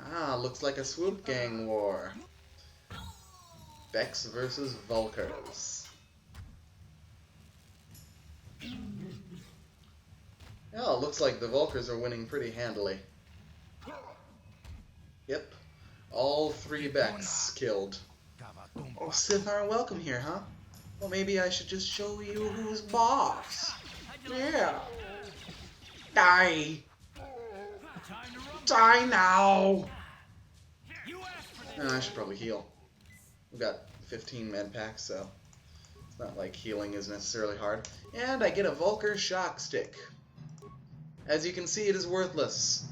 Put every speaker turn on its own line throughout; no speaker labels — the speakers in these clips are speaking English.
Ah, looks like a swoop gang war. Vex versus Vulkars. Oh, looks like the Vulkars are winning pretty handily. Yep. All 3 Vex killed. Oh, Sith aren't welcome here, huh? Well, maybe I should just show you who's boss. Yeah. Die. Die now. I should probably heal. We've got 15 med packs, so it's not like healing is necessarily hard. And I get a Vulkar shock stick. As you can see, it is worthless.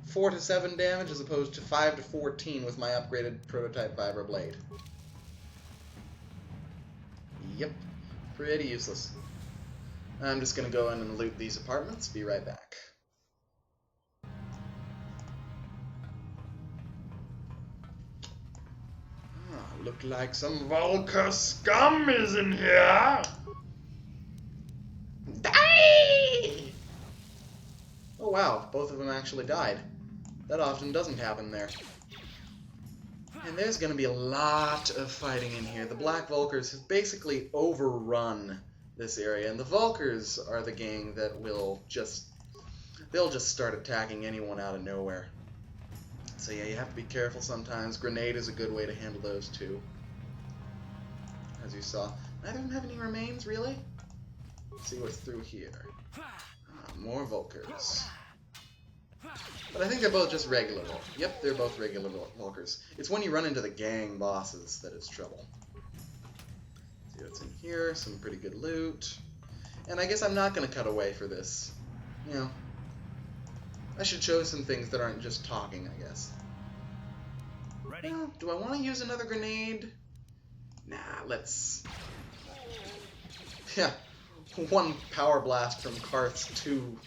4 to 7 damage as opposed to 5 to 14 with my upgraded prototype Vibroblade. Yep, pretty useless. I'm just going to go in and loot these apartments. Be right back. Look like some Vulkar scum is in here. Die! Oh wow, both of them actually died. That often doesn't happen there. And there's going to be a lot of fighting in here. The Black Vulkars have basically overrun this area, and the Vulkars are the gang that will they'll just start attacking anyone out of nowhere. So yeah, you have to be careful sometimes. Grenade is a good way to handle those too. As you saw. Neither of them have any remains, really? Let's see what's through here. More Vulkars. But I think they're both just regular Vulkars. Yep, they're both regular Vulkars. It's when you run into the gang bosses that it's trouble. Let's see what's in here. Some pretty good loot. And I guess I'm not going to cut away for this. You know, I should show some things that aren't just talking, I guess. Ready? Well, do I want to use another grenade? Nah, let's... Yeah, 1 power blast from Carth's 2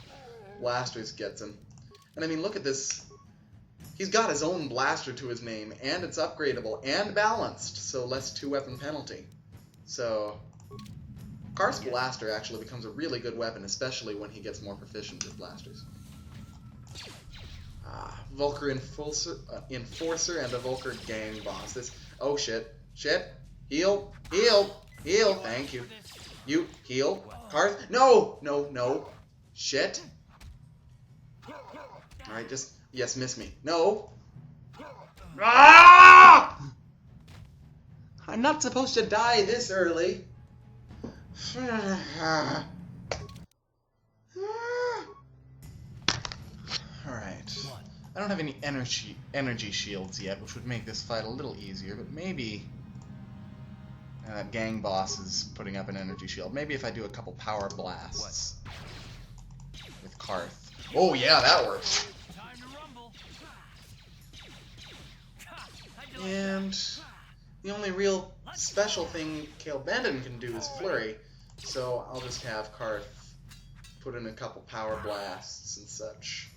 blasters gets him. And I mean, look at this. He's got his own blaster to his name, and it's upgradable and balanced, so less 2-weapon penalty. So, Carth's blaster actually becomes a really good weapon, especially when he gets more proficient with blasters. Vulkar Enforcer and a Vulkar gang boss. This. Oh shit. Shit. Heal. Heal. Heal. Thank you. You heal. Carth. No. No. No. Shit. Alright, just. Yes, miss me. No. Ah! I'm not supposed to die this early. Alright. I don't have any energy shields yet, which would make this fight a little easier, but maybe that gang boss is putting up an energy shield. Maybe if I do a couple power blasts with Carth. Oh yeah, that works. And the only real special thing Kale Bandon can do is Flurry, so I'll just have Carth put in a couple power blasts and such.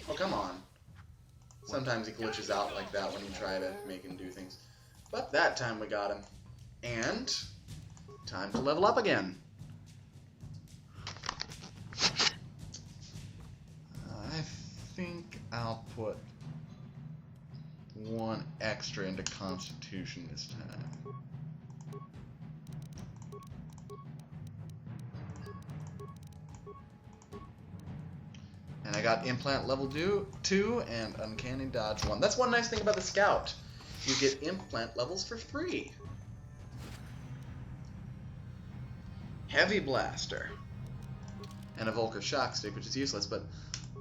Oh, come on. Sometimes he glitches out like that when you try to make him do things. But that time we got him. And time to level up again. I think I'll put 1 extra into Constitution this time. And I got Implant level 2 and Uncanny Dodge 1. That's one nice thing about the Scout. You get Implant levels for free. Heavy Blaster. And a Vulkar Shock Stick, which is useless, but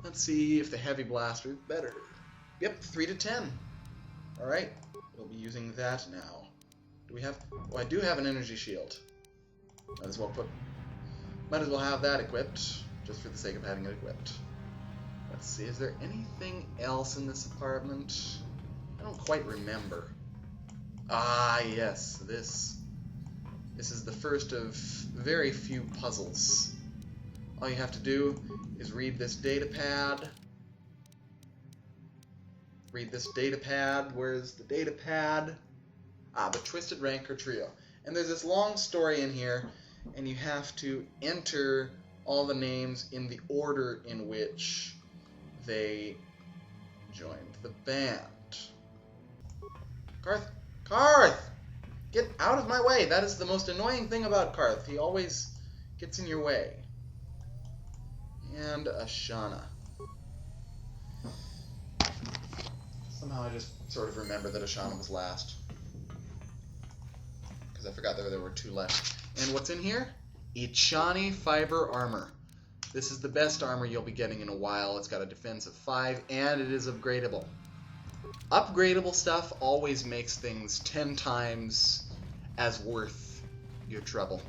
let's see if the Heavy Blaster is better. Yep, 3 to 10. Alright, we'll be using that now. Do we have... Oh, I do have an energy shield. Might as well have that equipped, just for the sake of having it equipped. Let's see, is there anything else in this apartment? I don't quite remember. Ah, yes, this is the first of very few puzzles. All you have to do is read this data pad. Read this data pad. Where's the data pad? Ah, the Twisted Rancor Trio. And there's this long story in here, and you have to enter all the names in the order in which they joined the band. Carth! Carth! Get out of my way! That is the most annoying thing about Carth. He always gets in your way. And Ashana. Somehow I just sort of remember that Ashana was last. Because I forgot that there were 2 left. And what's in here? Ichani Fiber Armor. This is the best armor you'll be getting in a while. It's got a defense of 5, and it is upgradable. Upgradable stuff always makes things 10 times as worth your trouble.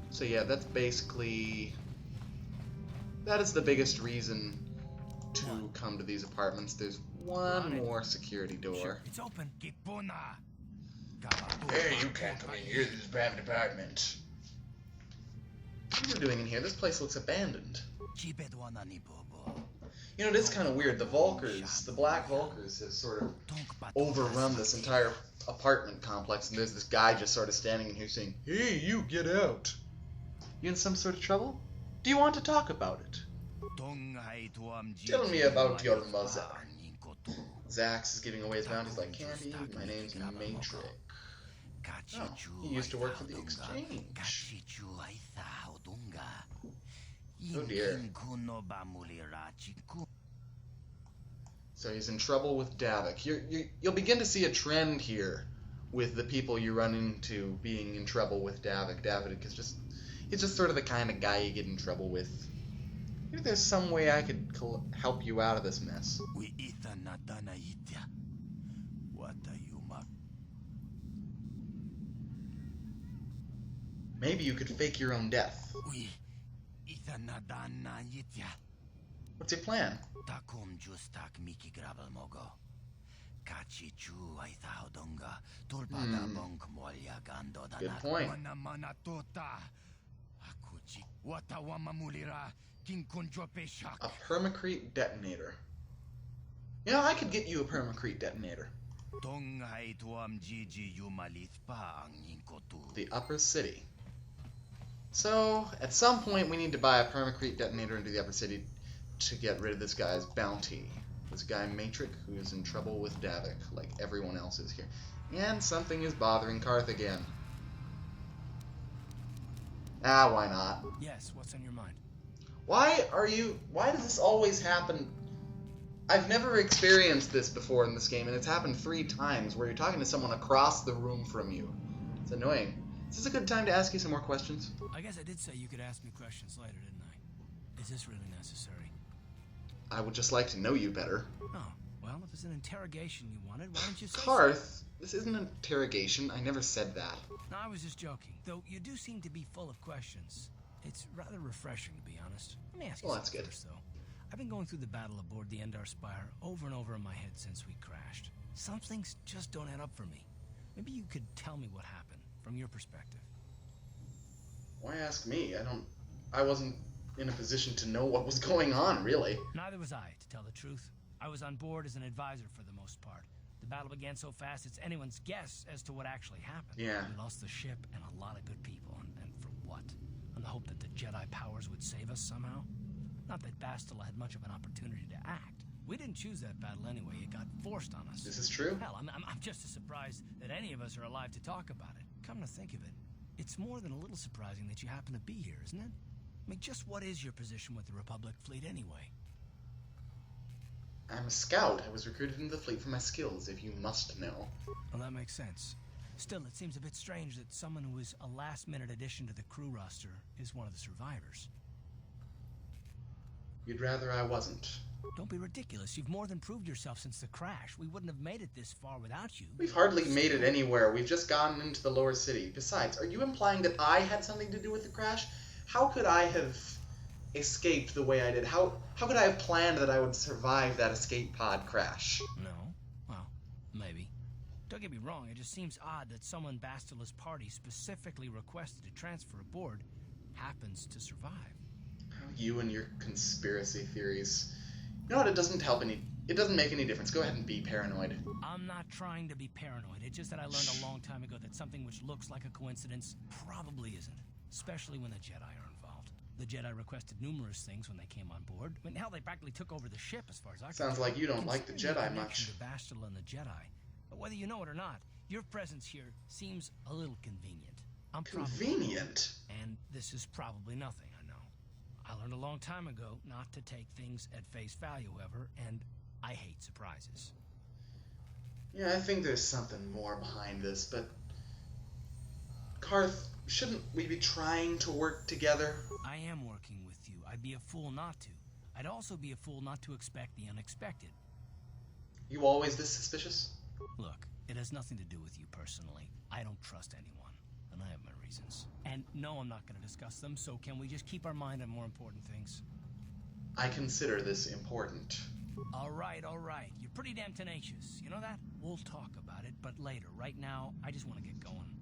So yeah, that's basically... that is the biggest reason to come to these apartments. There's one more security door.
Sure, it's open.
Hey, you can't come in here. This is a private apartment. What are you doing in here? This place looks abandoned. You know, it is kind of weird. The Volkers, the Black Volkers, have sort of overrun this entire apartment complex, and there's this guy just sort of standing in here saying, "Hey, you get out. You in some sort of trouble? Do you want to talk about it? Tell me about your mother." Zax is giving away his bounties like candy. My name's Matrix. Oh, he used to work for the exchange. Oh dear. So he's in trouble with Davik. You'll begin to see a trend here with the people you run into being in trouble with Davik. Davik is he's just sort of the kind of guy you get in trouble with. Maybe there's some way I could help you out of this mess. Maybe you could fake your own death. What's your plan? Good point. A permacrete detonator. You know, I could get you a permacrete detonator. The upper city. So, at some point we need to buy a permacrete detonator into the upper city to get rid of this guy's bounty. This guy Matrix, who is in trouble with Davik, like everyone else is here. And something is bothering Carth again. Ah, why not?
Yes, what's on your mind?
Why does this always happen? I've never experienced this before in this game, and it's happened 3 times, where you're talking to someone across the room from you. It's annoying. Is this a good time to ask you some more questions?
I guess I did say you could ask me questions later, didn't I? Is this really necessary?
I would just like to know you better.
Oh, well, if it's an interrogation you wanted, why don't you say
Carth, this isn't an interrogation. I never said that.
No, I was just joking. Though you do seem to be full of questions. It's rather refreshing, to be honest. Let me ask you something first, though. I've been going through the battle aboard the Endar Spire over and over in my head since we crashed. Some things just don't add up for me. Maybe you could tell me what happened, from your perspective.
Why ask me? I wasn't in a position to know what was going on, really.
Neither was I, to tell the truth. I was on board as an advisor for the most part. The battle began so fast it's anyone's guess as to what actually happened.
Yeah.
We lost the ship and a lot of good people, and for what? On the hope that the Jedi powers would save us somehow? Not that Bastila had much of an opportunity to act. We didn't choose that battle anyway. It got forced on us.
This is true.
Hell, I'm just as surprised that any of us are alive to talk about it. Come to think of it, it's more than a little surprising that you happen to be here, isn't it? I mean, just what is your position with the Republic fleet anyway?
I'm a scout. I was recruited into the fleet for my skills, if you must know.
Well, that makes sense. Still, it seems a bit strange that someone who is a last-minute addition to the crew roster is one of the survivors.
You'd rather I wasn't.
Don't be ridiculous. You've more than proved yourself since the crash. We wouldn't have made it this far without you.
We've hardly made it anywhere. We've just gotten into the lower city. Besides, are you implying that I had something to do with the crash? How could I have escaped the way I did? How could I have planned that I would survive that escape pod crash?
No. Well, maybe. Don't get me wrong, it just seems odd that someone Bastila's party specifically requested to transfer aboard happens to survive.
You and your conspiracy theories. You know what? It doesn't make any difference. Go ahead and be paranoid.
I'm not trying to be paranoid. It's just that I learned a long time ago that something which looks like a coincidence probably isn't. Especially when the Jedi are involved. The Jedi requested numerous things when they came on board. I mean, hell, they practically took over the ship as far as I can
Sounds like you don't like the Jedi much.
The Bastila and the Jedi. But whether you know it or not, your presence here seems a little convenient.
Convenient?
And this is probably nothing, I know. I learned a long time ago not to take things at face value, however, and I hate surprises.
Yeah, I think there's something more behind this, but... Carth, shouldn't we be trying to work together?
I am working with you. I'd be a fool not to. I'd also be a fool not to expect the unexpected.
You always this suspicious?
Look, it has nothing to do with you personally. I don't trust anyone, and I have my reasons. And no, I'm not going to discuss them, so can we just keep our mind on more important things?
I consider this important.
All right. You're pretty damn tenacious. You know that? We'll talk about it, but later. Right now, I just want to get going.